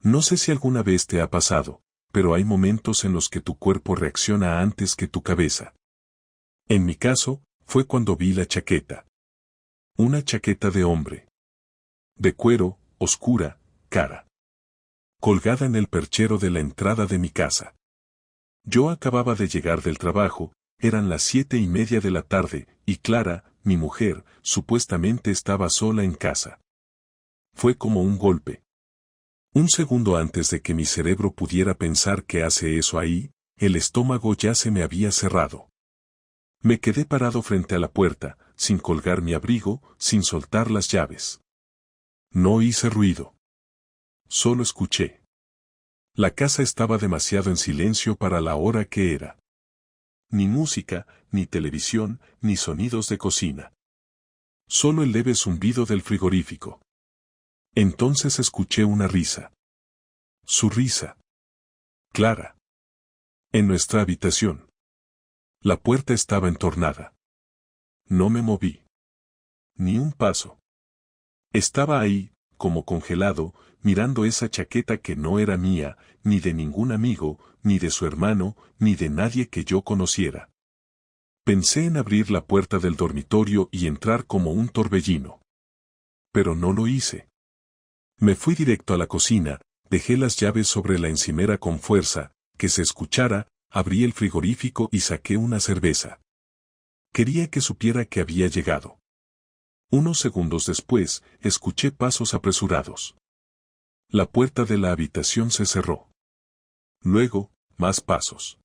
No sé si alguna vez te ha pasado, pero hay momentos en los que tu cuerpo reacciona antes que tu cabeza. En mi caso, fue cuando vi la chaqueta. Una chaqueta de hombre. De cuero, oscura, cara. Colgada en el perchero de la entrada de mi casa. Yo acababa de llegar del trabajo, eran las 7:30 de la tarde, y Clara, mi mujer, supuestamente estaba sola en casa. Fue como un golpe. Un segundo antes de que mi cerebro pudiera pensar qué hace eso ahí, el estómago ya se me había cerrado. Me quedé parado frente a la puerta, sin colgar mi abrigo, sin soltar las llaves. No hice ruido. Solo escuché. La casa estaba demasiado en silencio para la hora que era. Ni música, ni televisión, ni sonidos de cocina. Solo el leve zumbido del frigorífico. Entonces escuché una risa. Su risa. Clara. En nuestra habitación. La puerta estaba entornada. No me moví. Ni un paso. Estaba ahí, como congelado, mirando esa chaqueta que no era mía, ni de ningún amigo, ni de su hermano, ni de nadie que yo conociera. Pensé en abrir la puerta del dormitorio y entrar como un torbellino. Pero no lo hice. Me fui directo a la cocina, dejé las llaves sobre la encimera con fuerza, que se escuchara, abrí el frigorífico y saqué una cerveza. Quería que supiera que había llegado. Unos segundos después, escuché pasos apresurados. La puerta de la habitación se cerró. Luego, más pasos.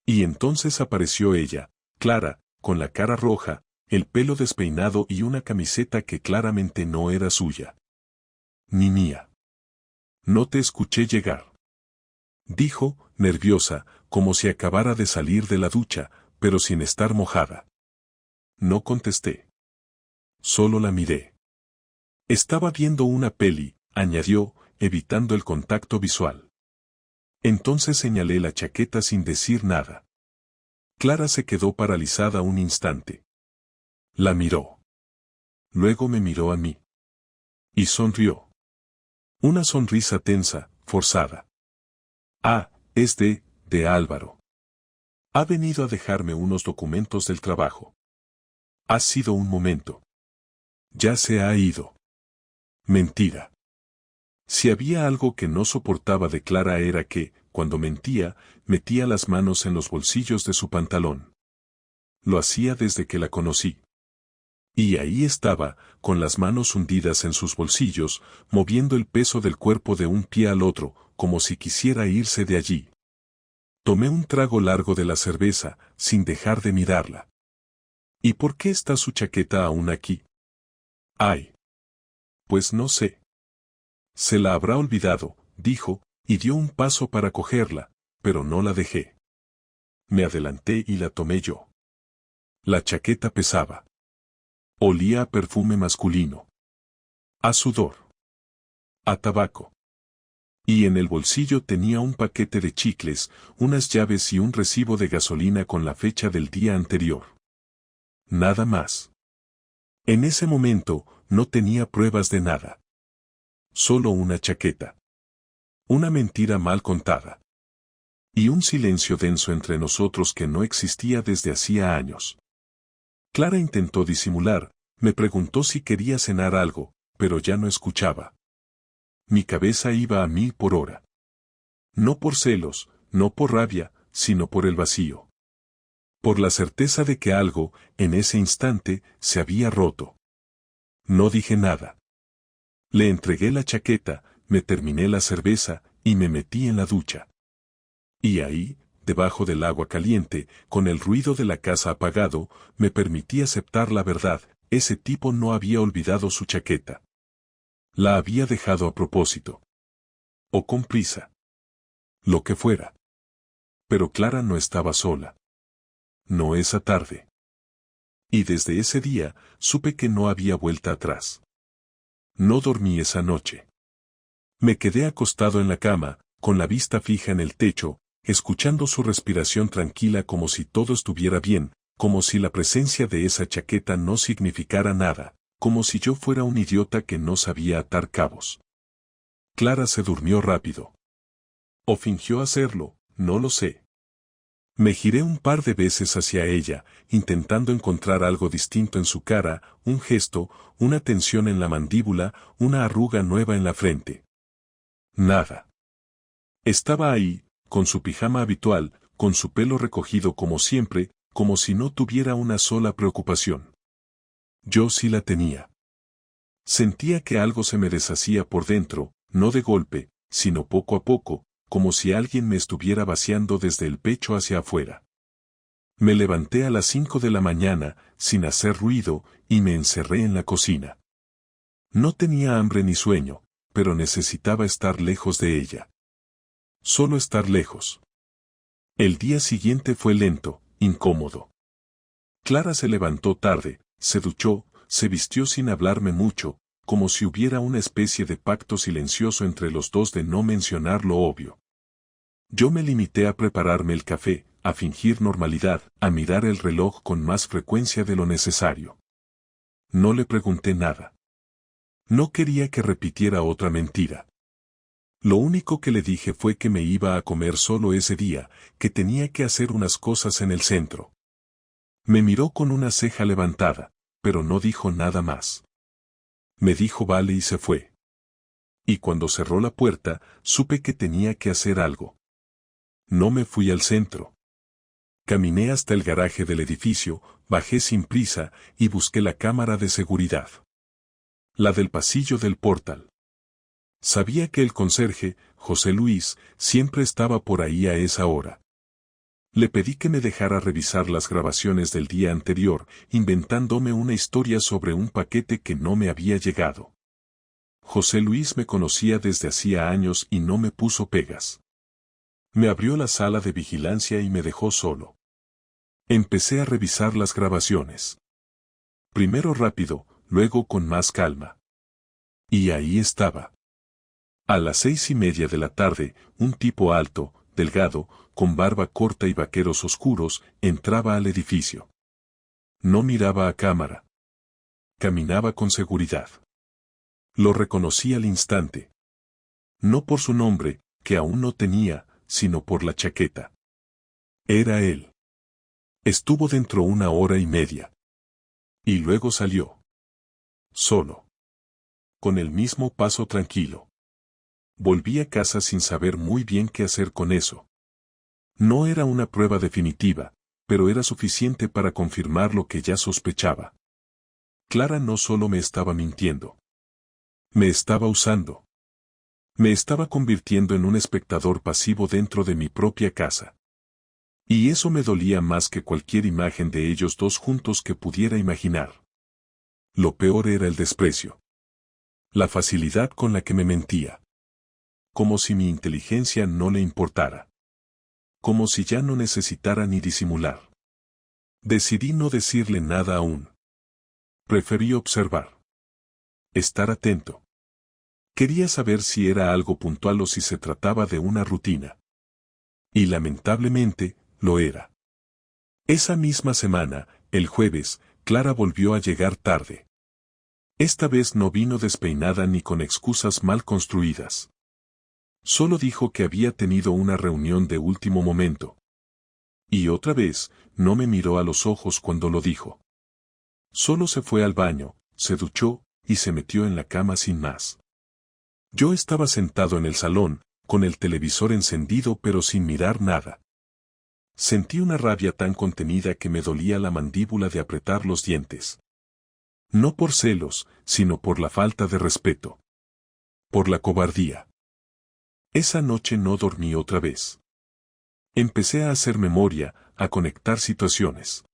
Y entonces apareció ella, Clara, con la cara roja, el pelo despeinado y una camiseta que claramente no era suya. Ni mía. No te escuché llegar. Dijo, nerviosa, como si acabara de salir de la ducha, pero sin estar mojada. No contesté. Solo la miré. Estaba viendo una peli, añadió, evitando el contacto visual. Entonces señalé la chaqueta sin decir nada. Clara se quedó paralizada un instante. La miró. Luego me miró a mí. Y sonrió. Una sonrisa tensa, forzada. Ah, es de Álvaro. Ha venido a dejarme unos documentos del trabajo. Ha sido un momento. Ya se ha ido. Mentira. Si había algo que no soportaba de Clara era que, cuando mentía, metía las manos en los bolsillos de su pantalón. Lo hacía desde que la conocí. Y ahí estaba, con las manos hundidas en sus bolsillos, moviendo el peso del cuerpo de un pie al otro, como si quisiera irse de allí. Tomé un trago largo de la cerveza, sin dejar de mirarla. ¿Y por qué está su chaqueta aún aquí? Ay. Pues no sé. Se la habrá olvidado, dijo, y dio un paso para cogerla, pero no la dejé. Me adelanté y la tomé yo. La chaqueta pesaba. Olía a perfume masculino. A sudor. A tabaco. Y en el bolsillo tenía un paquete de chicles, unas llaves y un recibo de gasolina con la fecha del día anterior. Nada más. En ese momento, no tenía pruebas de nada. Solo una chaqueta. Una mentira mal contada. Y un silencio denso entre nosotros que no existía desde hacía años. Clara intentó disimular, me preguntó si quería cenar algo, pero ya no escuchaba. Mi cabeza iba a 1000 por hora. No por celos, no por rabia, sino por el vacío. Por la certeza de que algo, en ese instante, se había roto. No dije nada. Le entregué la chaqueta, me terminé la cerveza, y me metí en la ducha. Y ahí, debajo del agua caliente, con el ruido de la casa apagado, me permití aceptar la verdad, ese tipo no había olvidado su chaqueta. La había dejado a propósito. O con prisa. Lo que fuera. Pero Clara no estaba sola. No esa tarde. Y desde ese día, supe que no había vuelta atrás. No dormí esa noche. Me quedé acostado en la cama, con la vista fija en el techo, escuchando su respiración tranquila como si todo estuviera bien, como si la presencia de esa chaqueta no significara nada, como si yo fuera un idiota que no sabía atar cabos. Clara se durmió rápido. O fingió hacerlo, no lo sé. Me giré un par de veces hacia ella, intentando encontrar algo distinto en su cara, un gesto, una tensión en la mandíbula, una arruga nueva en la frente. Nada. Estaba ahí, con su pijama habitual, con su pelo recogido como siempre, como si no tuviera una sola preocupación. Yo sí la tenía. Sentía que algo se me deshacía por dentro, no de golpe, sino poco a poco, como si alguien me estuviera vaciando desde el pecho hacia afuera. Me levanté a las 5 de la mañana, sin hacer ruido, y me encerré en la cocina. No tenía hambre ni sueño, pero necesitaba estar lejos de ella. Solo estar lejos. El día siguiente fue lento, incómodo. Clara se levantó tarde, se duchó, se vistió sin hablarme mucho, como si hubiera una especie de pacto silencioso entre los dos de no mencionar lo obvio. Yo me limité a prepararme el café, a fingir normalidad, a mirar el reloj con más frecuencia de lo necesario. No le pregunté nada. No quería que repitiera otra mentira. Lo único que le dije fue que me iba a comer solo ese día, que tenía que hacer unas cosas en el centro. Me miró con una ceja levantada, pero no dijo nada más. Me dijo vale y se fue. Y cuando cerró la puerta, supe que tenía que hacer algo. No me fui al centro. Caminé hasta el garaje del edificio, bajé sin prisa y busqué la cámara de seguridad. La del pasillo del portal. Sabía que el conserje, José Luis, siempre estaba por ahí a esa hora. Le pedí que me dejara revisar las grabaciones del día anterior, inventándome una historia sobre un paquete que no me había llegado. José Luis me conocía desde hacía años y no me puso pegas. Me abrió la sala de vigilancia y me dejó solo. Empecé a revisar las grabaciones. Primero rápido, luego con más calma. Y ahí estaba. A las 6:30 de la tarde, un tipo alto, delgado, con barba corta y vaqueros oscuros, entraba al edificio. No miraba a cámara. Caminaba con seguridad. Lo reconocí al instante. No por su nombre, que aún no tenía, sino por la chaqueta. Era él. Estuvo dentro 1 hora y media. Y luego salió. Solo. Con el mismo paso tranquilo. Volví a casa sin saber muy bien qué hacer con eso. No era una prueba definitiva, pero era suficiente para confirmar lo que ya sospechaba. Clara no solo me estaba mintiendo. Me estaba usando. Me estaba convirtiendo en un espectador pasivo dentro de mi propia casa. Y eso me dolía más que cualquier imagen de ellos dos juntos que pudiera imaginar. Lo peor era el desprecio. La facilidad con la que me mentía. Como si mi inteligencia no le importara. Como si ya no necesitara ni disimular. Decidí no decirle nada aún. Preferí observar. Estar atento. Quería saber si era algo puntual o si se trataba de una rutina. Y lamentablemente, lo era. Esa misma semana, el jueves, Clara volvió a llegar tarde. Esta vez no vino despeinada ni con excusas mal construidas. Solo dijo que había tenido una reunión de último momento. Y otra vez, no me miró a los ojos cuando lo dijo. Solo se fue al baño, se duchó, y se metió en la cama sin más. Yo estaba sentado en el salón, con el televisor encendido pero sin mirar nada. Sentí una rabia tan contenida que me dolía la mandíbula de apretar los dientes. No por celos, sino por la falta de respeto. Por la cobardía. Esa noche no dormí otra vez. Empecé a hacer memoria, a conectar situaciones.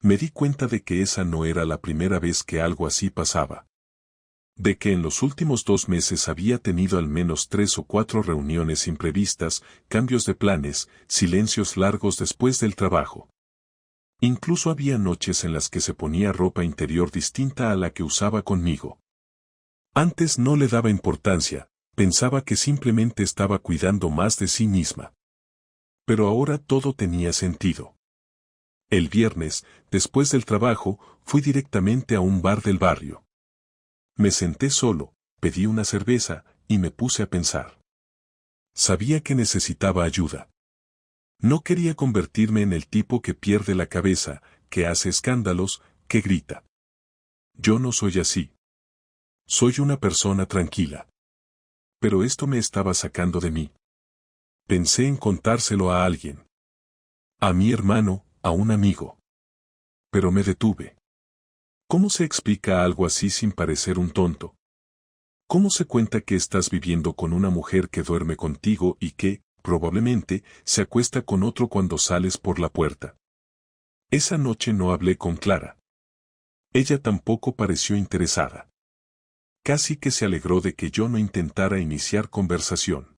Me di cuenta de que esa no era la primera vez que algo así pasaba. De que en los últimos 2 meses había tenido al menos 3 o 4 reuniones imprevistas, cambios de planes, silencios largos después del trabajo. Incluso había noches en las que se ponía ropa interior distinta a la que usaba conmigo. Antes no le daba importancia, pensaba que simplemente estaba cuidando más de sí misma. Pero ahora todo tenía sentido. El viernes, después del trabajo, fui directamente a un bar del barrio. Me senté solo, pedí una cerveza, y me puse a pensar. Sabía que necesitaba ayuda. No quería convertirme en el tipo que pierde la cabeza, que hace escándalos, que grita. Yo no soy así. Soy una persona tranquila. Pero esto me estaba sacando de mí. Pensé en contárselo a alguien. A mi hermano, a un amigo. Pero me detuve. ¿Cómo se explica algo así sin parecer un tonto? ¿Cómo se cuenta que estás viviendo con una mujer que duerme contigo y que, probablemente, se acuesta con otro cuando sales por la puerta? Esa noche no hablé con Clara. Ella tampoco pareció interesada. Casi que se alegró de que yo no intentara iniciar conversación.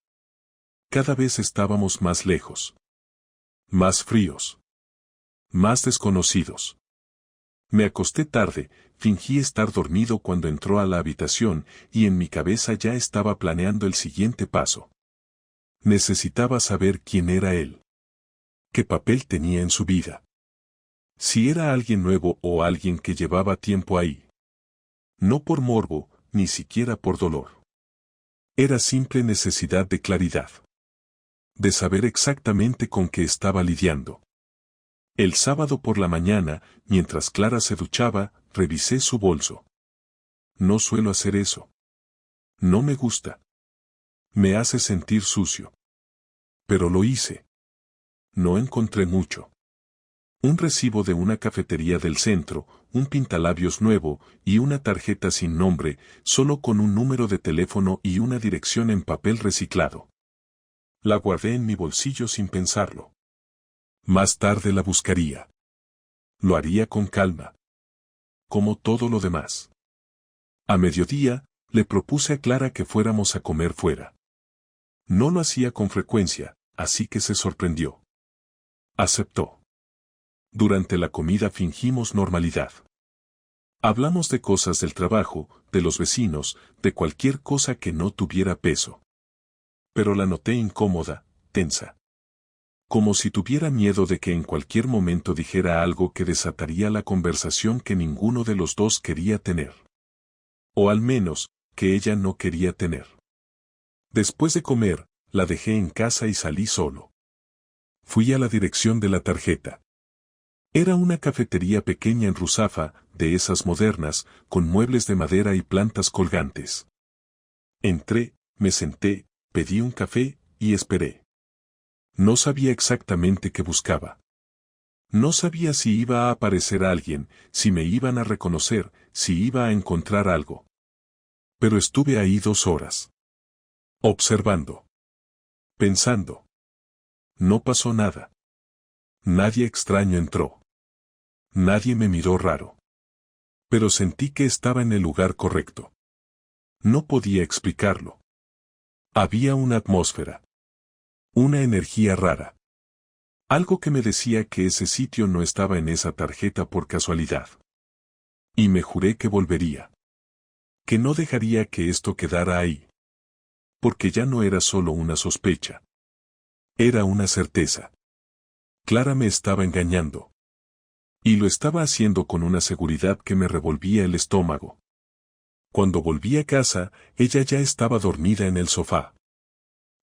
Cada vez estábamos más lejos. Más fríos. Más desconocidos. Me acosté tarde, fingí estar dormido cuando entró a la habitación y en mi cabeza ya estaba planeando el siguiente paso. Necesitaba saber quién era él. ¿Qué papel tenía en su vida? Si era alguien nuevo o alguien que llevaba tiempo ahí. No por morbo, ni siquiera por dolor. Era simple necesidad de claridad. De saber exactamente con qué estaba lidiando. El sábado por la mañana, mientras Clara se duchaba, revisé su bolso. No suelo hacer eso. No me gusta. Me hace sentir sucio. Pero lo hice. No encontré mucho. Un recibo de una cafetería del centro, un pintalabios nuevo y una tarjeta sin nombre, solo con un número de teléfono y una dirección en papel reciclado. La guardé en mi bolsillo sin pensarlo. Más tarde la buscaría. Lo haría con calma. Como todo lo demás. A mediodía, le propuse a Clara que fuéramos a comer fuera. No lo hacía con frecuencia, así que se sorprendió. Aceptó. Durante la comida fingimos normalidad. Hablamos de cosas del trabajo, de los vecinos, de cualquier cosa que no tuviera peso. Pero la noté incómoda, tensa. Como si tuviera miedo de que en cualquier momento dijera algo que desataría la conversación que ninguno de los dos quería tener. O al menos, que ella no quería tener. Después de comer, la dejé en casa y salí solo. Fui a la dirección de la tarjeta. Era una cafetería pequeña en Ruzafa, de esas modernas, con muebles de madera y plantas colgantes. Entré, me senté, pedí un café, y esperé. No sabía exactamente qué buscaba. No sabía si iba a aparecer alguien, si me iban a reconocer, si iba a encontrar algo. Pero estuve ahí 2 horas. Observando. Pensando. No pasó nada. Nadie extraño entró. Nadie me miró raro. Pero sentí que estaba en el lugar correcto. No podía explicarlo. Había una atmósfera. Una energía rara. Algo que me decía que ese sitio no estaba en esa tarjeta por casualidad. Y me juré que volvería. Que no dejaría que esto quedara ahí. Porque ya no era solo una sospecha. Era una certeza. Clara me estaba engañando. Y lo estaba haciendo con una seguridad que me revolvía el estómago. Cuando volví a casa, ella ya estaba dormida en el sofá.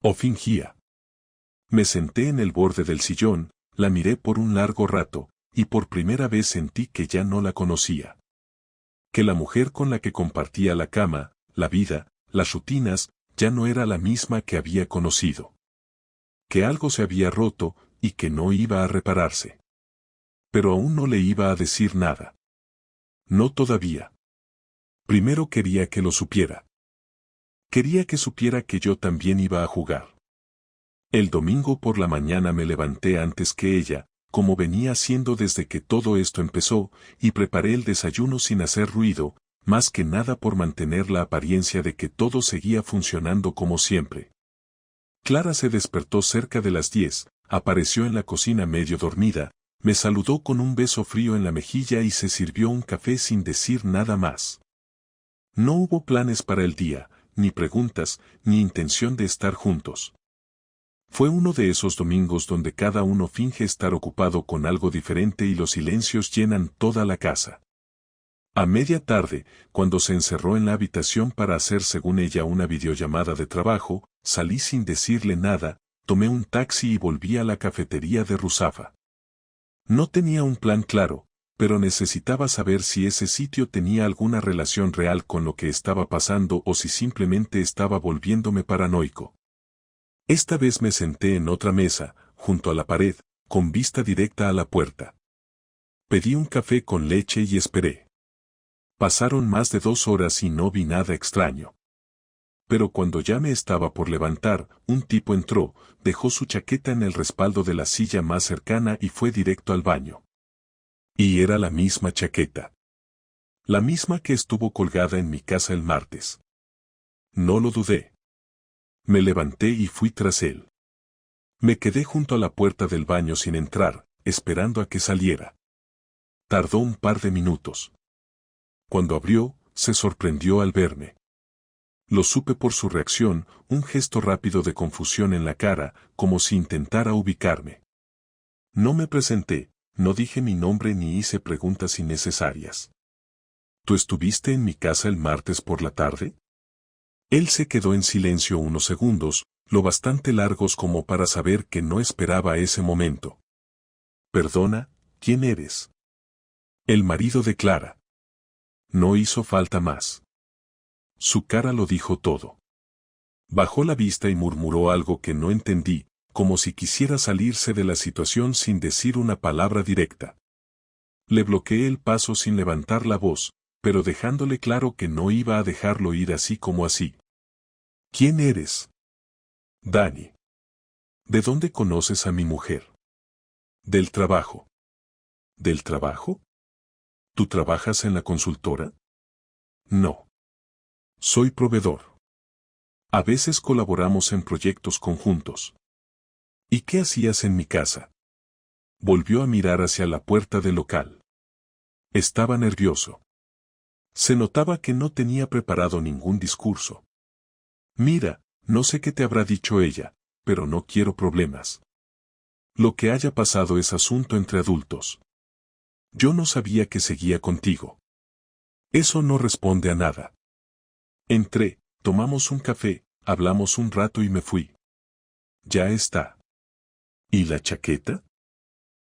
O fingía. Me senté en el borde del sillón, la miré por un largo rato, y por primera vez sentí que ya no la conocía. Que la mujer con la que compartía la cama, la vida, las rutinas, ya no era la misma que había conocido. Que algo se había roto, y que no iba a repararse. Pero aún no le iba a decir nada. No todavía. Primero quería que lo supiera. Quería que supiera que yo también iba a jugar. El domingo por la mañana me levanté antes que ella, como venía haciendo desde que todo esto empezó, y preparé el desayuno sin hacer ruido, más que nada por mantener la apariencia de que todo seguía funcionando como siempre. Clara se despertó cerca de las 10, apareció en la cocina medio dormida, me saludó con un beso frío en la mejilla y se sirvió un café sin decir nada más. No hubo planes para el día, ni preguntas, ni intención de estar juntos. Fue uno de esos domingos donde cada uno finge estar ocupado con algo diferente y los silencios llenan toda la casa. A media tarde, cuando se encerró en la habitación para hacer según ella una videollamada de trabajo, salí sin decirle nada, tomé un taxi y volví a la cafetería de Ruzafa. No tenía un plan claro, pero necesitaba saber si ese sitio tenía alguna relación real con lo que estaba pasando o si simplemente estaba volviéndome paranoico. Esta vez me senté en otra mesa, junto a la pared, con vista directa a la puerta. Pedí un café con leche y esperé. Pasaron más de 2 horas y no vi nada extraño. Pero cuando ya me estaba por levantar, un tipo entró, dejó su chaqueta en el respaldo de la silla más cercana y fue directo al baño. Y era la misma chaqueta. La misma que estuvo colgada en mi casa el martes. No lo dudé. Me levanté y fui tras él. Me quedé junto a la puerta del baño sin entrar, esperando a que saliera. Tardó un par de minutos. Cuando abrió, se sorprendió al verme. Lo supe por su reacción, un gesto rápido de confusión en la cara, como si intentara ubicarme. No me presenté, no dije mi nombre ni hice preguntas innecesarias. ¿Tú estuviste en mi casa el martes por la tarde? Él se quedó en silencio unos segundos, lo bastante largos como para saber que no esperaba ese momento. Perdona, ¿quién eres? El marido de Clara. No hizo falta más. Su cara lo dijo todo. Bajó la vista y murmuró algo que no entendí, como si quisiera salirse de la situación sin decir una palabra directa. Le bloqueé el paso sin levantar la voz, pero dejándole claro que no iba a dejarlo ir así como así. ¿Quién eres? Dani. ¿De dónde conoces a mi mujer? Del trabajo. ¿Del trabajo? ¿Tú trabajas en la consultora? No. Soy proveedor. A veces colaboramos en proyectos conjuntos. ¿Y qué hacías en mi casa? Volvió a mirar hacia la puerta del local. Estaba nervioso. Se notaba que no tenía preparado ningún discurso. Mira, no sé qué te habrá dicho ella, pero no quiero problemas. Lo que haya pasado es asunto entre adultos. Yo no sabía que seguía contigo. Eso no responde a nada. Entré, tomamos un café, hablamos un rato y me fui. Ya está. ¿Y la chaqueta?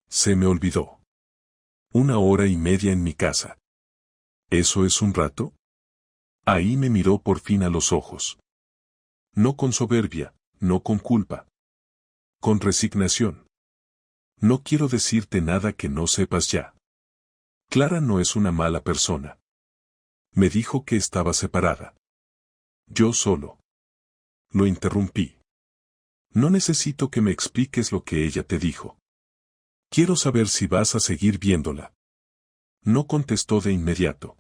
Se me olvidó. 1 hora y media en mi casa. ¿Eso es un rato? Ahí me miró por fin a los ojos. No con soberbia, no con culpa. Con resignación. No quiero decirte nada que no sepas ya. Clara no es una mala persona. Me dijo que estaba separada. Yo solo. Lo interrumpí. No necesito que me expliques lo que ella te dijo. Quiero saber si vas a seguir viéndola. No contestó de inmediato.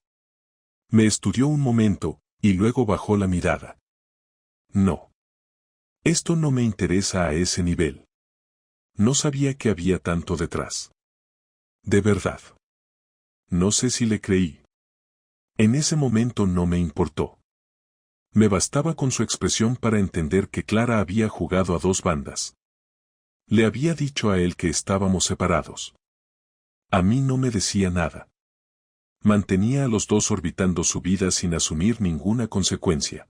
Me estudió un momento, y luego bajó la mirada. No. Esto no me interesa a ese nivel. No sabía que había tanto detrás. De verdad. No sé si le creí. En ese momento no me importó. Me bastaba con su expresión para entender que Clara había jugado a 2 bandas. Le había dicho a él que estábamos separados. A mí no me decía nada. Mantenía a los dos orbitando su vida sin asumir ninguna consecuencia.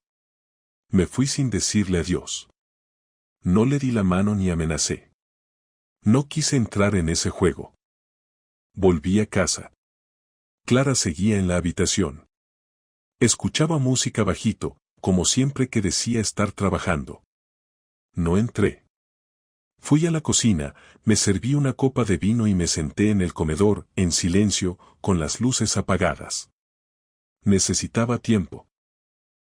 Me fui sin decirle adiós. No le di la mano ni amenacé. No quise entrar en ese juego. Volví a casa. Clara seguía en la habitación. Escuchaba música bajito, como siempre que decía estar trabajando. No entré. Fui a la cocina, me serví una copa de vino y me senté en el comedor, en silencio, con las luces apagadas. Necesitaba tiempo.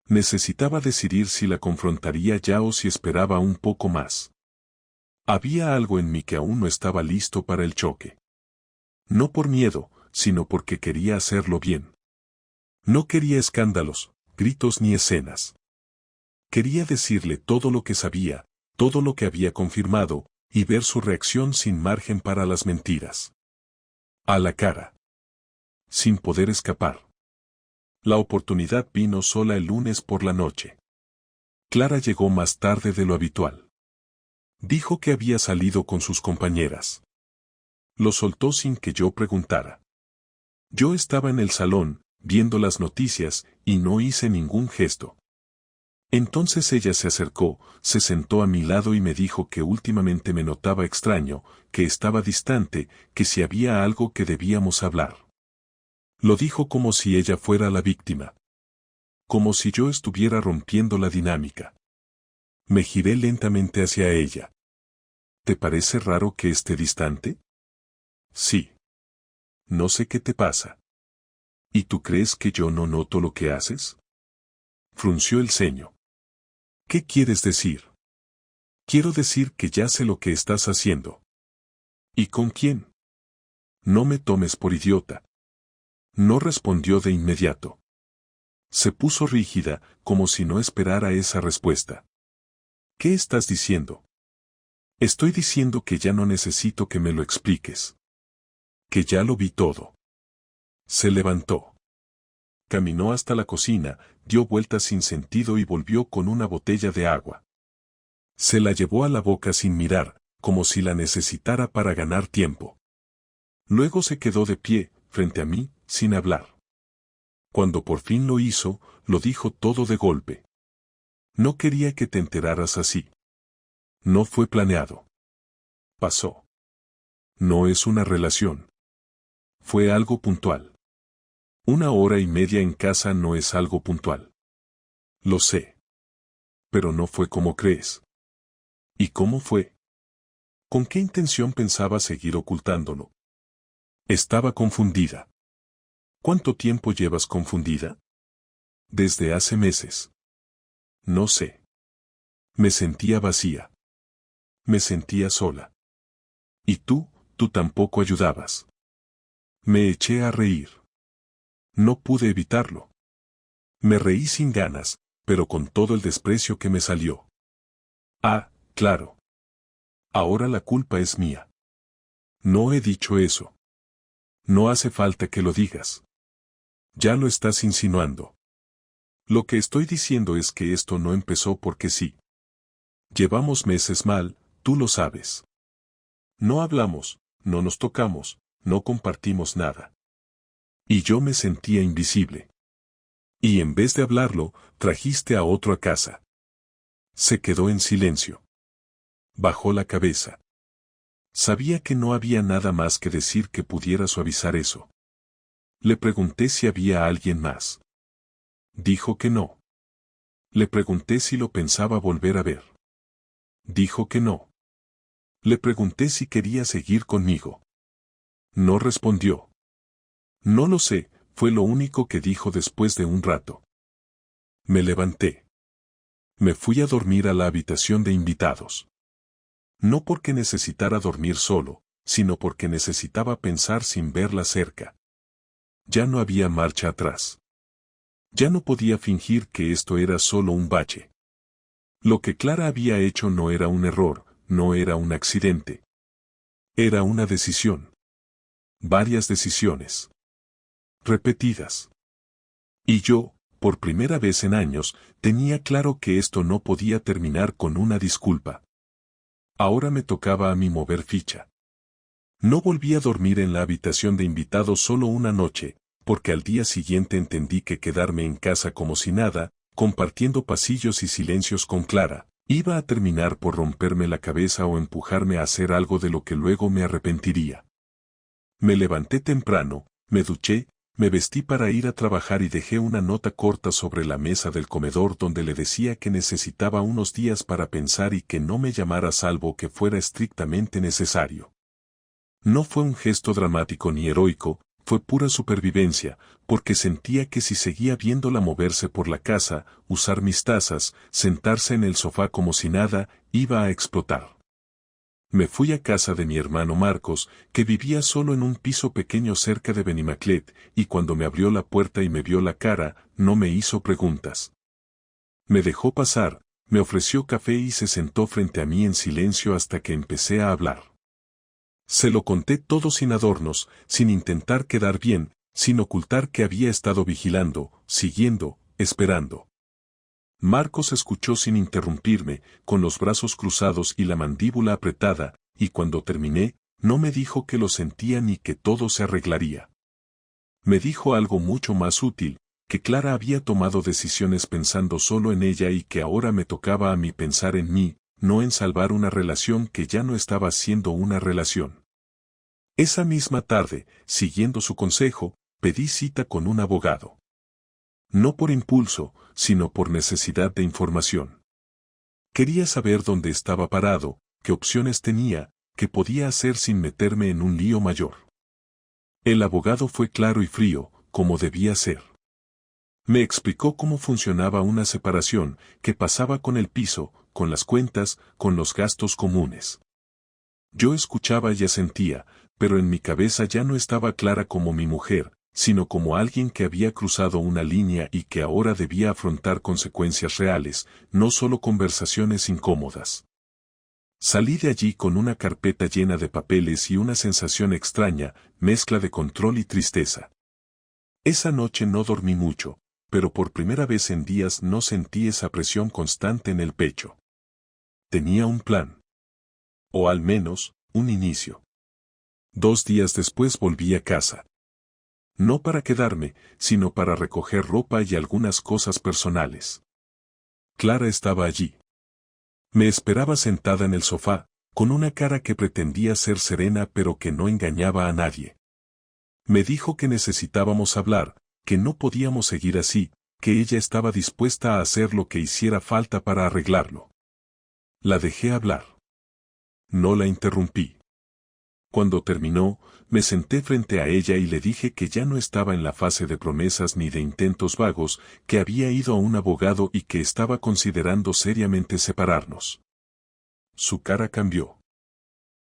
Necesitaba decidir si la confrontaría ya o si esperaba un poco más. Había algo en mí que aún no estaba listo para el choque. No por miedo, sino porque quería hacerlo bien. No quería escándalos, gritos ni escenas. Quería decirle todo lo que sabía, todo lo que había confirmado, y ver su reacción sin margen para las mentiras. A la cara. Sin poder escapar. La oportunidad vino sola el lunes por la noche. Clara llegó más tarde de lo habitual. Dijo que había salido con sus compañeras. Lo soltó sin que yo preguntara. Yo estaba en el salón, viendo las noticias, y no hice ningún gesto. Entonces ella se acercó, se sentó a mi lado y me dijo que últimamente me notaba extraño, que estaba distante, que si había algo que debíamos hablar. Lo dijo como si ella fuera la víctima. Como si yo estuviera rompiendo la dinámica. Me giré lentamente hacia ella. ¿Te parece raro que esté distante? Sí. No sé qué te pasa. ¿Y tú crees que yo no noto lo que haces? Frunció el ceño. ¿Qué quieres decir? Quiero decir que ya sé lo que estás haciendo. ¿Y con quién? No me tomes por idiota. No respondió de inmediato. Se puso rígida, como si no esperara esa respuesta. ¿Qué estás diciendo? Estoy diciendo que ya no necesito que me lo expliques. Que ya lo vi todo. Se levantó. Caminó hasta la cocina, dio vueltas sin sentido y volvió con una botella de agua. Se la llevó a la boca sin mirar, como si la necesitara para ganar tiempo. Luego se quedó de pie, frente a mí, sin hablar. Cuando por fin lo hizo, lo dijo todo de golpe. No quería que te enteraras así. No fue planeado. Pasó. No es una relación. Fue algo puntual. 1 hora y media en casa no es algo puntual. Lo sé. Pero no fue como crees. ¿Y cómo fue? ¿Con qué intención pensaba seguir ocultándolo? Estaba confundida. ¿Cuánto tiempo llevas confundida? Desde hace meses. No sé. Me sentía vacía. Me sentía sola. Y tú tampoco ayudabas. Me eché a reír. No pude evitarlo. Me reí sin ganas, pero con todo el desprecio que me salió. Ah, claro. Ahora la culpa es mía. No he dicho eso. No hace falta que lo digas. Ya lo estás insinuando. Lo que estoy diciendo es que esto no empezó porque sí. Llevamos meses mal, tú lo sabes. No hablamos, no nos tocamos, no compartimos nada. Y yo me sentía invisible. Y en vez de hablarlo, trajiste a otro a casa. Se quedó en silencio. Bajó la cabeza. Sabía que no había nada más que decir que pudiera suavizar eso. Le pregunté si había alguien más. Dijo que no. Le pregunté si lo pensaba volver a ver. Dijo que no. Le pregunté si quería seguir conmigo. No respondió. No lo sé, fue lo único que dijo después de un rato. Me levanté. Me fui a dormir a la habitación de invitados. No porque necesitara dormir solo, sino porque necesitaba pensar sin verla cerca. Ya no había marcha atrás. Ya no podía fingir que esto era solo un bache. Lo que Clara había hecho no era un error, no era un accidente. Era una decisión. Varias decisiones. Repetidas. Y yo, por primera vez en años, tenía claro que esto no podía terminar con una disculpa. Ahora me tocaba a mí mover ficha. No volví a dormir en la habitación de invitados solo una noche, porque al día siguiente entendí que quedarme en casa como si nada, compartiendo pasillos y silencios con Clara, iba a terminar por romperme la cabeza o empujarme a hacer algo de lo que luego me arrepentiría. Me levanté temprano, me duché, me vestí para ir a trabajar y dejé una nota corta sobre la mesa del comedor donde le decía que necesitaba unos días para pensar y que no me llamara salvo que fuera estrictamente necesario. No fue un gesto dramático ni heroico, fue pura supervivencia, porque sentía que si seguía viéndola moverse por la casa, usar mis tazas, sentarse en el sofá como si nada, iba a explotar. Me fui a casa de mi hermano Marcos, que vivía solo en un piso pequeño cerca de Benimaclet, y cuando me abrió la puerta y me vio la cara, no me hizo preguntas. Me dejó pasar, me ofreció café y se sentó frente a mí en silencio hasta que empecé a hablar. Se lo conté todo sin adornos, sin intentar quedar bien, sin ocultar que había estado vigilando, siguiendo, esperando. Marcos escuchó sin interrumpirme, con los brazos cruzados y la mandíbula apretada, y cuando terminé, no me dijo que lo sentía ni que todo se arreglaría. Me dijo algo mucho más útil, que Clara había tomado decisiones pensando solo en ella y que ahora me tocaba a mí pensar en mí, no en salvar una relación que ya no estaba siendo una relación. Esa misma tarde, siguiendo su consejo, pedí cita con un abogado. No por impulso, sino por necesidad de información. Quería saber dónde estaba parado, qué opciones tenía, qué podía hacer sin meterme en un lío mayor. El abogado fue claro y frío, como debía ser. Me explicó cómo funcionaba una separación, qué pasaba con el piso, con las cuentas, con los gastos comunes. Yo escuchaba y asentía, pero en mi cabeza ya no estaba Clara como mi mujer, sino como alguien que había cruzado una línea y que ahora debía afrontar consecuencias reales, no solo conversaciones incómodas. Salí de allí con una carpeta llena de papeles y una sensación extraña, mezcla de control y tristeza. Esa noche no dormí mucho, pero por primera vez en días no sentí esa presión constante en el pecho. Tenía un plan. O al menos, un inicio. 2 días después volví a casa. No para quedarme, sino para recoger ropa y algunas cosas personales. Clara estaba allí. Me esperaba sentada en el sofá, con una cara que pretendía ser serena pero que no engañaba a nadie. Me dijo que necesitábamos hablar, que no podíamos seguir así, que ella estaba dispuesta a hacer lo que hiciera falta para arreglarlo. La dejé hablar. No la interrumpí. Cuando terminó, me senté frente a ella y le dije que ya no estaba en la fase de promesas ni de intentos vagos, que había ido a un abogado y que estaba considerando seriamente separarnos. Su cara cambió.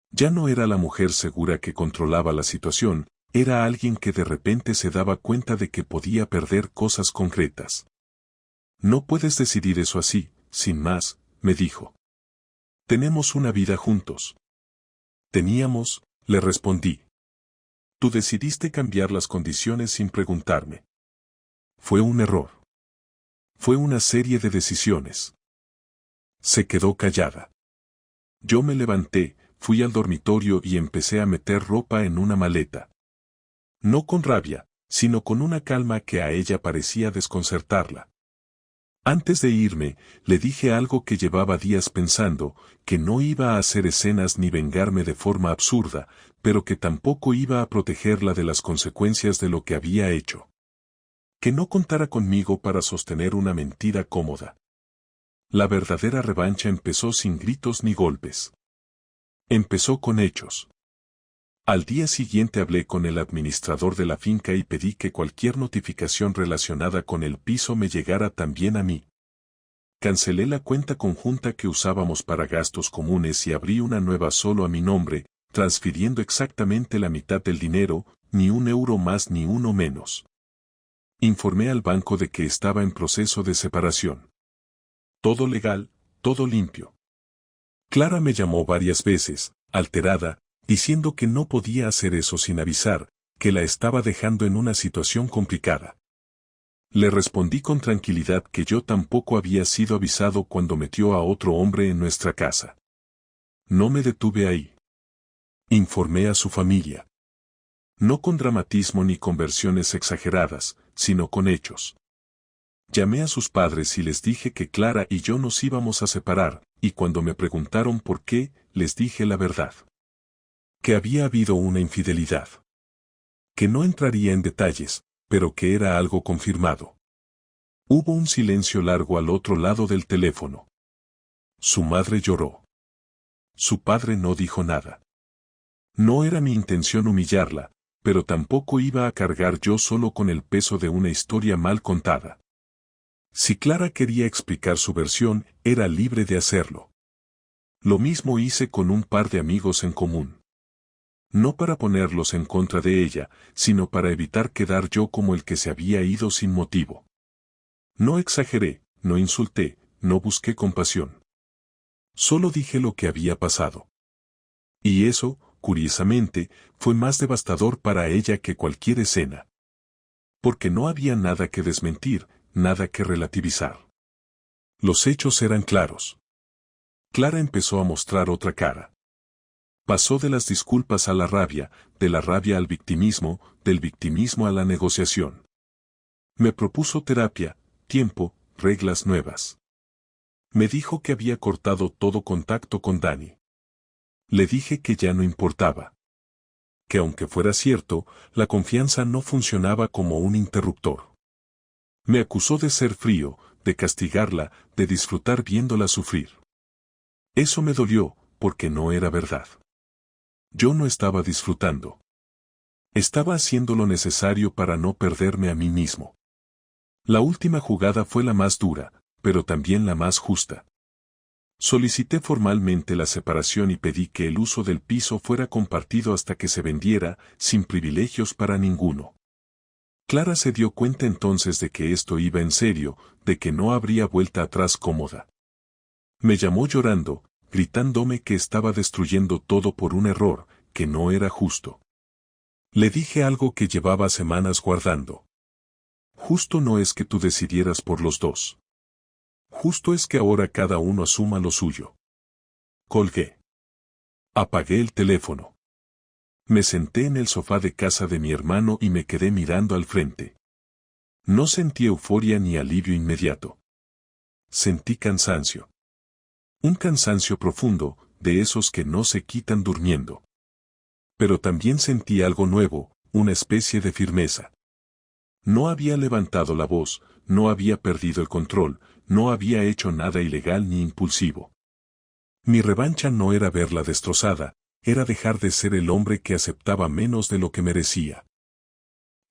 Ya no era la mujer segura que controlaba la situación, era alguien que de repente se daba cuenta de que podía perder cosas concretas. No puedes decidir eso así, sin más, me dijo. Tenemos una vida juntos. Teníamos, le respondí. Tú decidiste cambiar las condiciones sin preguntarme. Fue un error. Fue una serie de decisiones. Se quedó callada. Yo me levanté, fui al dormitorio y empecé a meter ropa en una maleta. No con rabia, sino con una calma que a ella parecía desconcertarla. Antes de irme, le dije algo que llevaba días pensando, que no iba a hacer escenas ni vengarme de forma absurda, pero que tampoco iba a protegerla de las consecuencias de lo que había hecho. Que no contara conmigo para sostener una mentira cómoda. La verdadera revancha empezó sin gritos ni golpes. Empezó con hechos. Al día siguiente hablé con el administrador de la finca y pedí que cualquier notificación relacionada con el piso me llegara también a mí. Cancelé la cuenta conjunta que usábamos para gastos comunes y abrí una nueva solo a mi nombre, transfiriendo exactamente la mitad del dinero, ni un euro más ni uno menos. Informé al banco de que estaba en proceso de separación. Todo legal, todo limpio. Clara me llamó varias veces, alterada, diciendo que no podía hacer eso sin avisar, que la estaba dejando en una situación complicada. Le respondí con tranquilidad que yo tampoco había sido avisado cuando metió a otro hombre en nuestra casa. No me detuve ahí. Informé a su familia. No con dramatismo ni con versiones exageradas, sino con hechos. Llamé a sus padres y les dije que Clara y yo nos íbamos a separar, y cuando me preguntaron por qué, les dije la verdad. Que había habido una infidelidad. Que no entraría en detalles, pero que era algo confirmado. Hubo un silencio largo al otro lado del teléfono. Su madre lloró. Su padre no dijo nada. No era mi intención humillarla, pero tampoco iba a cargar yo solo con el peso de una historia mal contada. Si Clara quería explicar su versión, era libre de hacerlo. Lo mismo hice con un par de amigos en común. No para ponerlos en contra de ella, sino para evitar quedar yo como el que se había ido sin motivo. No exageré, no insulté, no busqué compasión. Solo dije lo que había pasado. Y eso, curiosamente, fue más devastador para ella que cualquier escena. Porque no había nada que desmentir, nada que relativizar. Los hechos eran claros. Clara empezó a mostrar otra cara. Pasó de las disculpas a la rabia, de la rabia al victimismo, del victimismo a la negociación. Me propuso terapia, tiempo, reglas nuevas. Me dijo que había cortado todo contacto con Dani. Le dije que ya no importaba. Que aunque fuera cierto, la confianza no funcionaba como un interruptor. Me acusó de ser frío, de castigarla, de disfrutar viéndola sufrir. Eso me dolió, porque no era verdad. Yo no estaba disfrutando. Estaba haciendo lo necesario para no perderme a mí mismo. La última jugada fue la más dura, pero también la más justa. Solicité formalmente la separación y pedí que el uso del piso fuera compartido hasta que se vendiera, sin privilegios para ninguno. Clara se dio cuenta entonces de que esto iba en serio, de que no habría vuelta atrás cómoda. Me llamó llorando, gritándome que estaba destruyendo todo por un error, que no era justo. Le dije algo que llevaba semanas guardando. Justo no es que tú decidieras por los dos. Justo es que ahora cada uno asuma lo suyo. Colgué. Apagué el teléfono. Me senté en el sofá de casa de mi hermano y me quedé mirando al frente. No sentí euforia ni alivio inmediato. Sentí cansancio. Un cansancio profundo, de esos que no se quitan durmiendo. Pero también sentí algo nuevo, una especie de firmeza. No había levantado la voz, no había perdido el control, no había hecho nada ilegal ni impulsivo. Mi revancha no era verla destrozada, era dejar de ser el hombre que aceptaba menos de lo que merecía.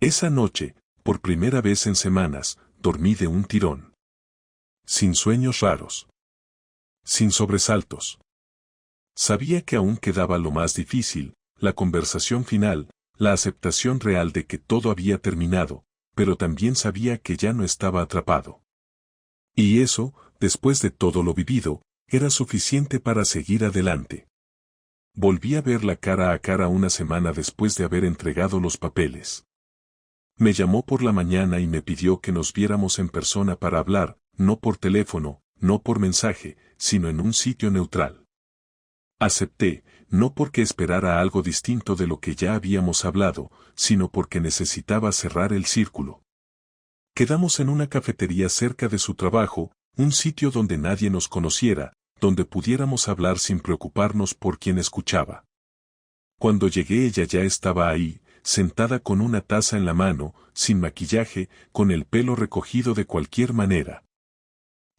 Esa noche, por primera vez en semanas, dormí de un tirón. Sin sueños raros. Sin sobresaltos. Sabía que aún quedaba lo más difícil, la conversación final, la aceptación real de que todo había terminado, pero también sabía que ya no estaba atrapado. Y eso, después de todo lo vivido, era suficiente para seguir adelante. Volví a verla cara a cara una semana después de haber entregado los papeles. Me llamó por la mañana y me pidió que nos viéramos en persona para hablar, no por teléfono, no por mensaje, sino en un sitio neutral. Acepté, no porque esperara algo distinto de lo que ya habíamos hablado, sino porque necesitaba cerrar el círculo. Quedamos en una cafetería cerca de su trabajo, un sitio donde nadie nos conociera, donde pudiéramos hablar sin preocuparnos por quien escuchaba. Cuando llegué ella ya estaba ahí, sentada con una taza en la mano, sin maquillaje, con el pelo recogido de cualquier manera.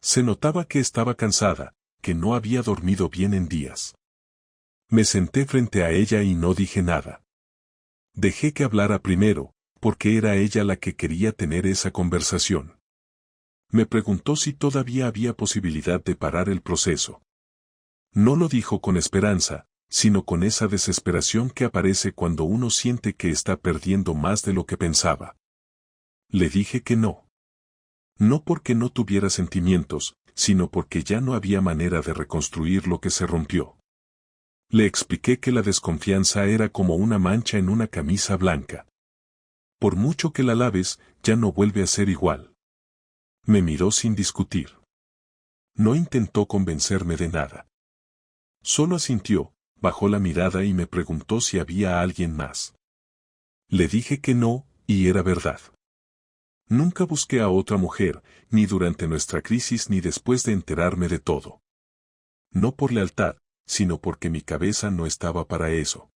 Se notaba que estaba cansada, que no había dormido bien en días. Me senté frente a ella y no dije nada. Dejé que hablara primero, porque era ella la que quería tener esa conversación. Me preguntó si todavía había posibilidad de parar el proceso. No lo dijo con esperanza, sino con esa desesperación que aparece cuando uno siente que está perdiendo más de lo que pensaba. Le dije que no. No porque no tuviera sentimientos, sino porque ya no había manera de reconstruir lo que se rompió. Le expliqué que la desconfianza era como una mancha en una camisa blanca. Por mucho que la laves, ya no vuelve a ser igual. Me miró sin discutir. No intentó convencerme de nada. Solo asintió, bajó la mirada y me preguntó si había alguien más. Le dije que no, y era verdad. Nunca busqué a otra mujer, ni durante nuestra crisis ni después de enterarme de todo. No por lealtad, sino porque mi cabeza no estaba para eso.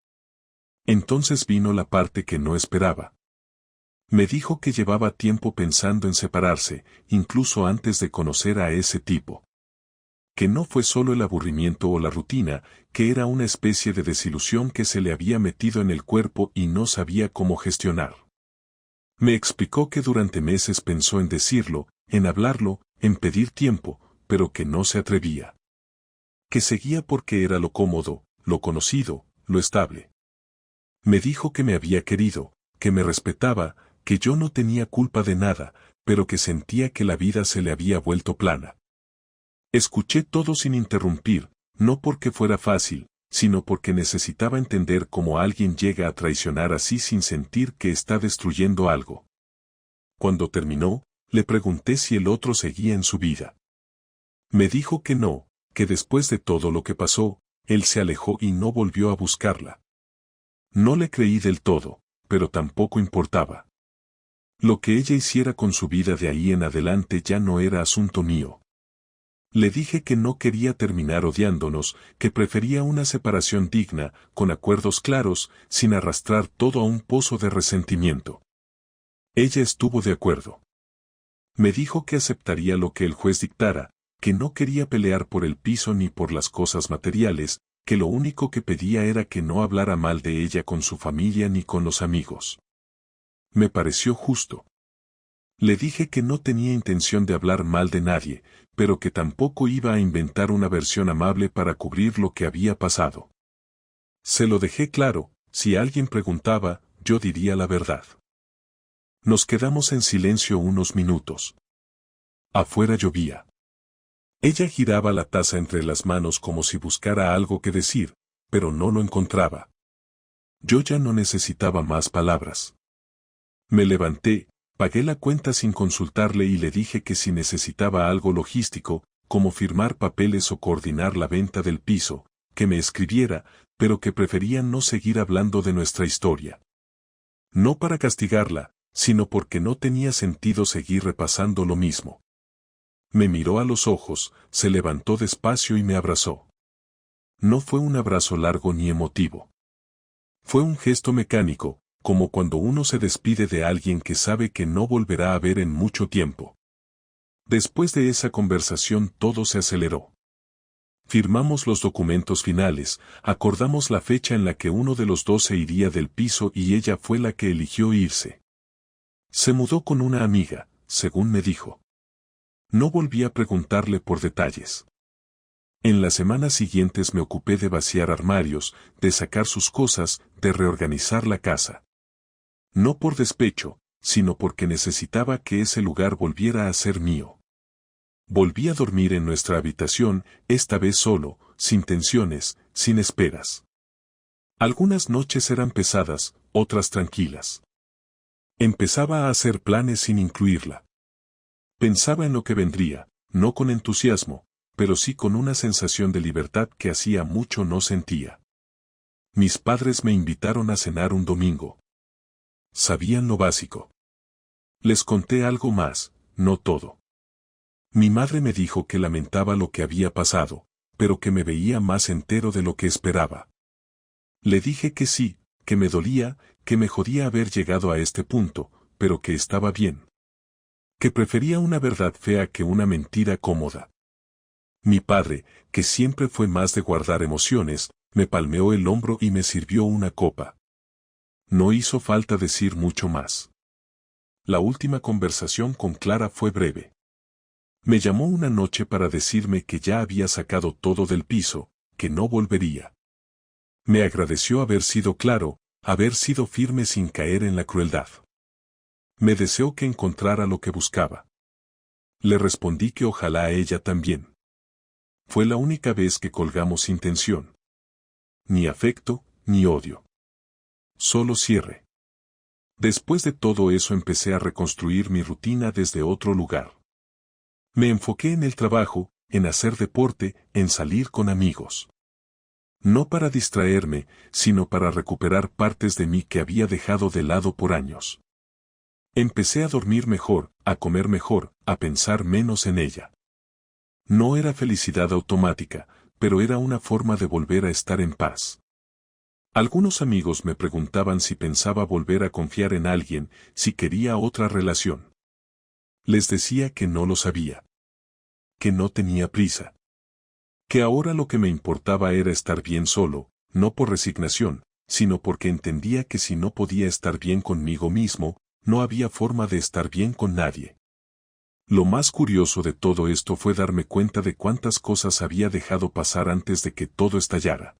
Entonces vino la parte que no esperaba. Me dijo que llevaba tiempo pensando en separarse, incluso antes de conocer a ese tipo. Que no fue solo el aburrimiento o la rutina, que era una especie de desilusión que se le había metido en el cuerpo y no sabía cómo gestionar. Me explicó que durante meses pensó en decirlo, en hablarlo, en pedir tiempo, pero que no se atrevía. Que seguía porque era lo cómodo, lo conocido, lo estable. Me dijo que me había querido, que me respetaba, que yo no tenía culpa de nada, pero que sentía que la vida se le había vuelto plana. Escuché todo sin interrumpir, no porque fuera fácil, sino porque necesitaba entender cómo alguien llega a traicionar así sin sentir que está destruyendo algo. Cuando terminó, le pregunté si el otro seguía en su vida. Me dijo que no, que después de todo lo que pasó, Él se alejó y no volvió a buscarla. No le creí del todo, pero tampoco importaba. Lo que ella hiciera con su vida de ahí en adelante ya no era asunto mío. Le dije que no quería terminar odiándonos, que prefería una separación digna, con acuerdos claros, sin arrastrar todo a un pozo de resentimiento. Ella estuvo de acuerdo. Me dijo que aceptaría lo que el juez dictara, que no quería pelear por el piso ni por las cosas materiales, que lo único que pedía era que no hablara mal de ella con su familia ni con los amigos. Me pareció justo. Le dije que no tenía intención de hablar mal de nadie, pero que tampoco iba a inventar una versión amable para cubrir lo que había pasado. Se lo dejé claro, si alguien preguntaba, yo diría la verdad. Nos quedamos en silencio unos minutos. Afuera llovía. Ella giraba la taza entre las manos como si buscara algo que decir, pero no lo encontraba. Yo ya no necesitaba más palabras. Me levanté, pagué la cuenta sin consultarle y le dije que si necesitaba algo logístico, como firmar papeles o coordinar la venta del piso, que me escribiera, pero que prefería no seguir hablando de nuestra historia. No para castigarla, sino porque no tenía sentido seguir repasando lo mismo. Me miró a los ojos, se levantó despacio y me abrazó. No fue un abrazo largo ni emotivo. Fue un gesto mecánico, como cuando uno se despide de alguien que sabe que no volverá a ver en mucho tiempo. Después de esa conversación todo se aceleró. Firmamos los documentos finales, acordamos la fecha en la que uno de los dos se iría del piso y ella fue la que eligió irse. Se mudó con una amiga, según me dijo. No volví a preguntarle por detalles. En las semanas siguientes me ocupé de vaciar armarios, de sacar sus cosas, de reorganizar la casa. No por despecho, sino porque necesitaba que ese lugar volviera a ser mío. Volví a dormir en nuestra habitación, esta vez solo, sin tensiones, sin esperas. Algunas noches eran pesadas, otras tranquilas. Empezaba a hacer planes sin incluirla. Pensaba en lo que vendría, no con entusiasmo, pero sí con una sensación de libertad que hacía mucho no sentía. Mis padres me invitaron a cenar un domingo. Sabían lo básico. Les conté algo más, no todo. Mi madre me dijo que lamentaba lo que había pasado, pero que me veía más entero de lo que esperaba. Le dije que sí, que me dolía, que me jodía haber llegado a este punto, pero que estaba bien. Que prefería una verdad fea que una mentira cómoda. Mi padre, que siempre fue más de guardar emociones, me palmeó el hombro y me sirvió una copa. No hizo falta decir mucho más. La última conversación con Clara fue breve. Me llamó una noche para decirme que ya había sacado todo del piso, que no volvería. Me agradeció haber sido claro, haber sido firme sin caer en la crueldad. Me deseó que encontrara lo que buscaba. Le respondí que ojalá ella también. Fue la única vez que colgamos sin tensión. Ni afecto, ni odio. Solo cierre. Después de todo eso empecé a reconstruir mi rutina desde otro lugar. Me enfoqué en el trabajo, en hacer deporte, en salir con amigos. No para distraerme, sino para recuperar partes de mí que había dejado de lado por años. Empecé a dormir mejor, a comer mejor, a pensar menos en ella. No era felicidad automática, pero era una forma de volver a estar en paz. Algunos amigos me preguntaban si pensaba volver a confiar en alguien, si quería otra relación. Les decía que no lo sabía. Que no tenía prisa. Que ahora lo que me importaba era estar bien solo, no por resignación, sino porque entendía que si no podía estar bien conmigo mismo, no había forma de estar bien con nadie. Lo más curioso de todo esto fue darme cuenta de cuántas cosas había dejado pasar antes de que todo estallara.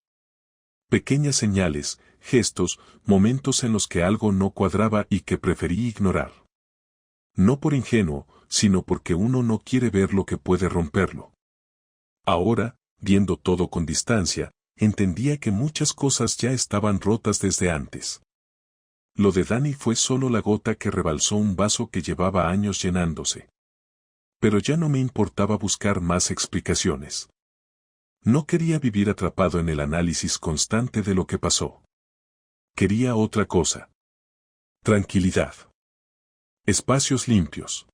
Pequeñas señales, gestos, momentos en los que algo no cuadraba y que preferí ignorar. No por ingenuo, sino porque uno no quiere ver lo que puede romperlo. Ahora, viendo todo con distancia, entendía que muchas cosas ya estaban rotas desde antes. Lo de Dani fue solo la gota que rebalsó un vaso que llevaba años llenándose. Pero ya no me importaba buscar más explicaciones. No quería vivir atrapado en el análisis constante de lo que pasó. Quería otra cosa. Tranquilidad. Espacios limpios.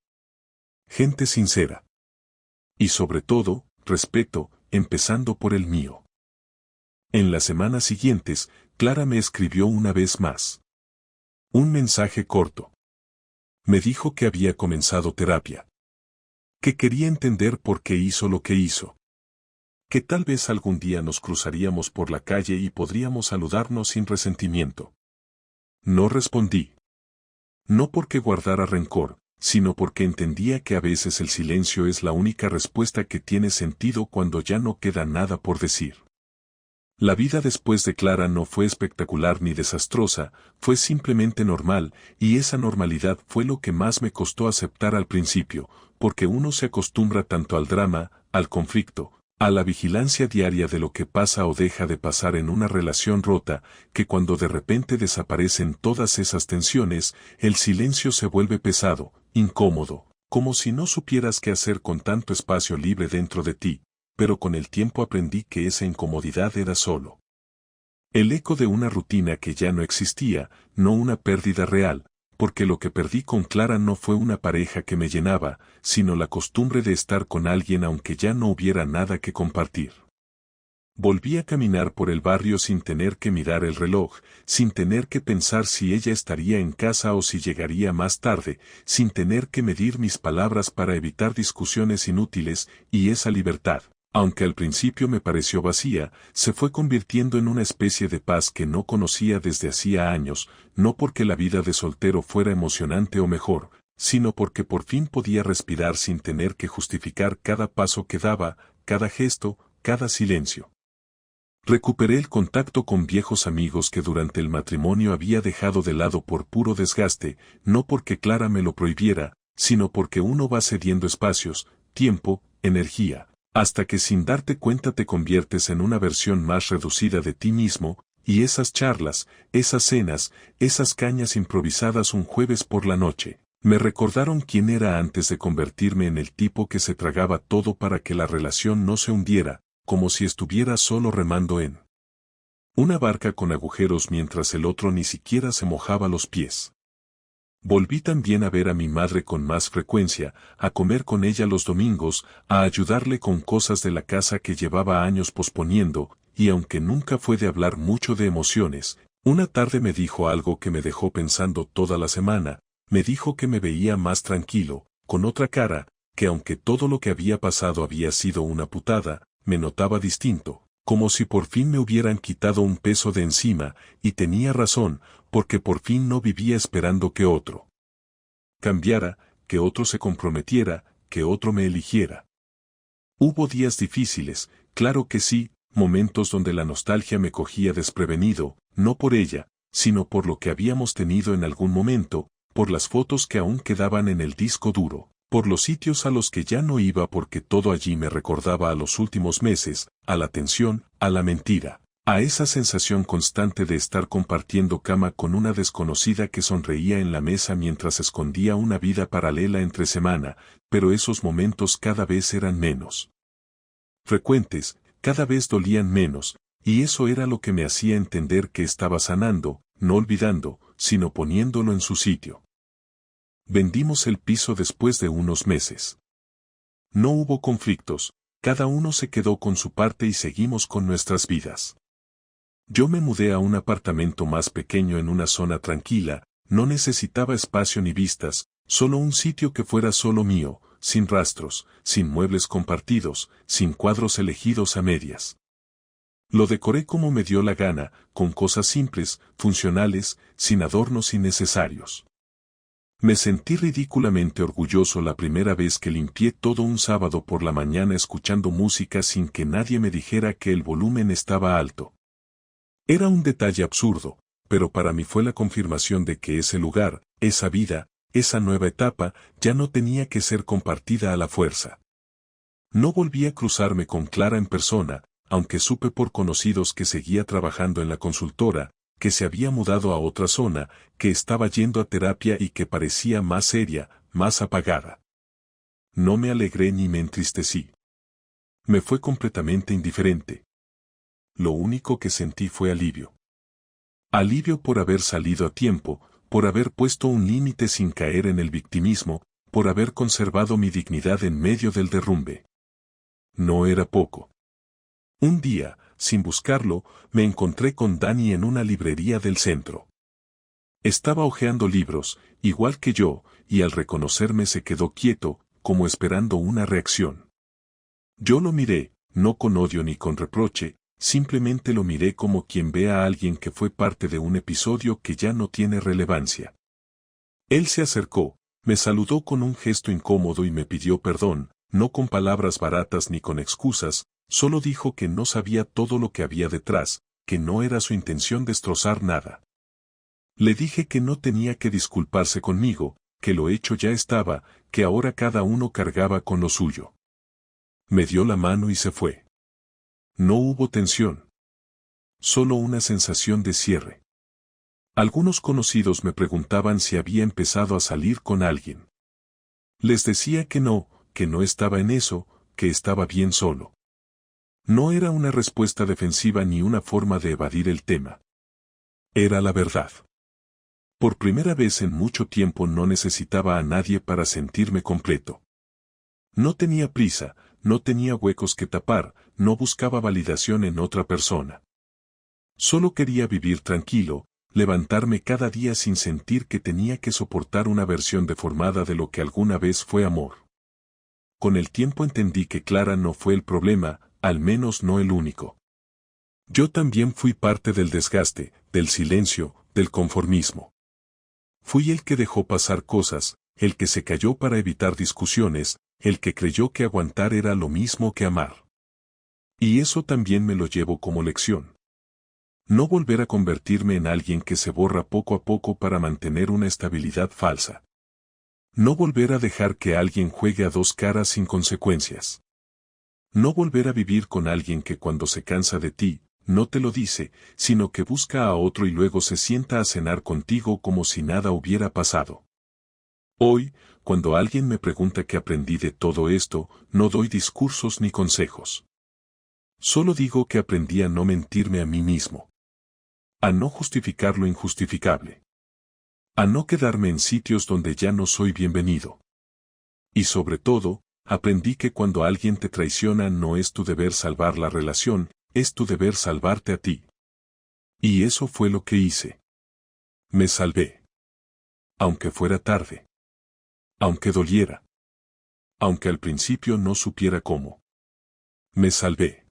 Gente sincera. Y sobre todo, respeto, empezando por el mío. En las semanas siguientes, Clara me escribió una vez más. Un mensaje corto. Me dijo que había comenzado terapia. Que quería entender por qué hizo lo que hizo. Que tal vez algún día nos cruzaríamos por la calle y podríamos saludarnos sin resentimiento. No respondí. No porque guardara rencor, sino porque entendía que a veces el silencio es la única respuesta que tiene sentido cuando ya no queda nada por decir. La vida después de Clara no fue espectacular ni desastrosa, fue simplemente normal, y esa normalidad fue lo que más me costó aceptar al principio, porque uno se acostumbra tanto al drama, al conflicto, a la vigilancia diaria de lo que pasa o deja de pasar en una relación rota, que cuando de repente desaparecen todas esas tensiones, el silencio se vuelve pesado, incómodo, como si no supieras qué hacer con tanto espacio libre dentro de ti. Pero con el tiempo aprendí que esa incomodidad era solo el eco de una rutina que ya no existía, no una pérdida real, porque lo que perdí con Clara no fue una pareja que me llenaba, sino la costumbre de estar con alguien aunque ya no hubiera nada que compartir. Volví a caminar por el barrio sin tener que mirar el reloj, sin tener que pensar si ella estaría en casa o si llegaría más tarde, sin tener que medir mis palabras para evitar discusiones inútiles, y esa libertad, aunque al principio me pareció vacía, se fue convirtiendo en una especie de paz que no conocía desde hacía años, no porque la vida de soltero fuera emocionante o mejor, sino porque por fin podía respirar sin tener que justificar cada paso que daba, cada gesto, cada silencio. Recuperé el contacto con viejos amigos que durante el matrimonio había dejado de lado por puro desgaste, no porque Clara me lo prohibiera, sino porque uno va cediendo espacios, tiempo, energía, hasta que sin darte cuenta te conviertes en una versión más reducida de ti mismo, y esas charlas, esas cenas, esas cañas improvisadas un jueves por la noche, me recordaron quién era antes de convertirme en el tipo que se tragaba todo para que la relación no se hundiera, como si estuviera solo remando en una barca con agujeros mientras el otro ni siquiera se mojaba los pies. Volví también a ver a mi madre con más frecuencia, a comer con ella los domingos, a ayudarle con cosas de la casa que llevaba años posponiendo, y aunque nunca fue de hablar mucho de emociones, una tarde me dijo algo que me dejó pensando toda la semana, me dijo que me veía más tranquilo, con otra cara, que aunque todo lo que había pasado había sido una putada, me notaba distinto, como si por fin me hubieran quitado un peso de encima, y tenía razón, porque por fin no vivía esperando que otro cambiara, que otro se comprometiera, que otro me eligiera. Hubo días difíciles, claro que sí, momentos donde la nostalgia me cogía desprevenido, no por ella, sino por lo que habíamos tenido en algún momento, por las fotos que aún quedaban en el disco duro, por los sitios a los que ya no iba porque todo allí me recordaba a los últimos meses, a la tensión, a la mentira, a esa sensación constante de estar compartiendo cama con una desconocida que sonreía en la mesa mientras escondía una vida paralela entre semana, pero esos momentos cada vez eran menos frecuentes, cada vez dolían menos, y eso era lo que me hacía entender que estaba sanando, no olvidando, sino poniéndolo en su sitio. Vendimos el piso después de unos meses. No hubo conflictos, cada uno se quedó con su parte y seguimos con nuestras vidas. Yo me mudé a un apartamento más pequeño en una zona tranquila, no necesitaba espacio ni vistas, solo un sitio que fuera solo mío, sin rastros, sin muebles compartidos, sin cuadros elegidos a medias. Lo decoré como me dio la gana, con cosas simples, funcionales, sin adornos innecesarios. Me sentí ridículamente orgulloso la primera vez que limpié todo un sábado por la mañana escuchando música sin que nadie me dijera que el volumen estaba alto. Era un detalle absurdo, pero para mí fue la confirmación de que ese lugar, esa vida, esa nueva etapa, ya no tenía que ser compartida a la fuerza. No volví a cruzarme con Clara en persona, aunque supe por conocidos que seguía trabajando en la consultora, que se había mudado a otra zona, que estaba yendo a terapia y que parecía más seria, más apagada. No me alegré ni me entristecí. Me fue completamente indiferente. Lo único que sentí fue alivio. Alivio por haber salido a tiempo, por haber puesto un límite sin caer en el victimismo, por haber conservado mi dignidad en medio del derrumbe. No era poco. Un día, sin buscarlo, me encontré con Dani en una librería del centro. Estaba hojeando libros, igual que yo, y al reconocerme se quedó quieto, como esperando una reacción. Yo lo miré, no con odio ni con reproche, simplemente lo miré como quien ve a alguien que fue parte de un episodio que ya no tiene relevancia. Él se acercó, me saludó con un gesto incómodo y me pidió perdón, no con palabras baratas ni con excusas, solo dijo que no sabía todo lo que había detrás, que no era su intención destrozar nada. Le dije que no tenía que disculparse conmigo, que lo hecho ya estaba, que ahora cada uno cargaba con lo suyo. Me dio la mano y se fue. No hubo tensión. Solo una sensación de cierre. Algunos conocidos me preguntaban si había empezado a salir con alguien. Les decía que no estaba en eso, que estaba bien solo. No era una respuesta defensiva ni una forma de evadir el tema. Era la verdad. Por primera vez en mucho tiempo no necesitaba a nadie para sentirme completo. No tenía prisa, no tenía huecos que tapar, no buscaba validación en otra persona. Solo quería vivir tranquilo, levantarme cada día sin sentir que tenía que soportar una versión deformada de lo que alguna vez fue amor. Con el tiempo entendí que Clara no fue el problema, al menos no el único. Yo también fui parte del desgaste, del silencio, del conformismo. Fui el que dejó pasar cosas, el que se calló para evitar discusiones, el que creyó que aguantar era lo mismo que amar. Y eso también me lo llevo como lección. No volver a convertirme en alguien que se borra poco a poco para mantener una estabilidad falsa. No volver a dejar que alguien juegue a dos caras sin consecuencias. No volver a vivir con alguien que cuando se cansa de ti, no te lo dice, sino que busca a otro y luego se sienta a cenar contigo como si nada hubiera pasado. Hoy, cuando alguien me pregunta qué aprendí de todo esto, no doy discursos ni consejos. Solo digo que aprendí a no mentirme a mí mismo. A no justificar lo injustificable. A no quedarme en sitios donde ya no soy bienvenido. Y sobre todo, aprendí que cuando alguien te traiciona no es tu deber salvar la relación, es tu deber salvarte a ti. Y eso fue lo que hice. Me salvé. Aunque fuera tarde. Aunque doliera. Aunque al principio no supiera cómo. Me salvé.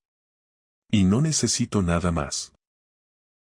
Y no necesito nada más.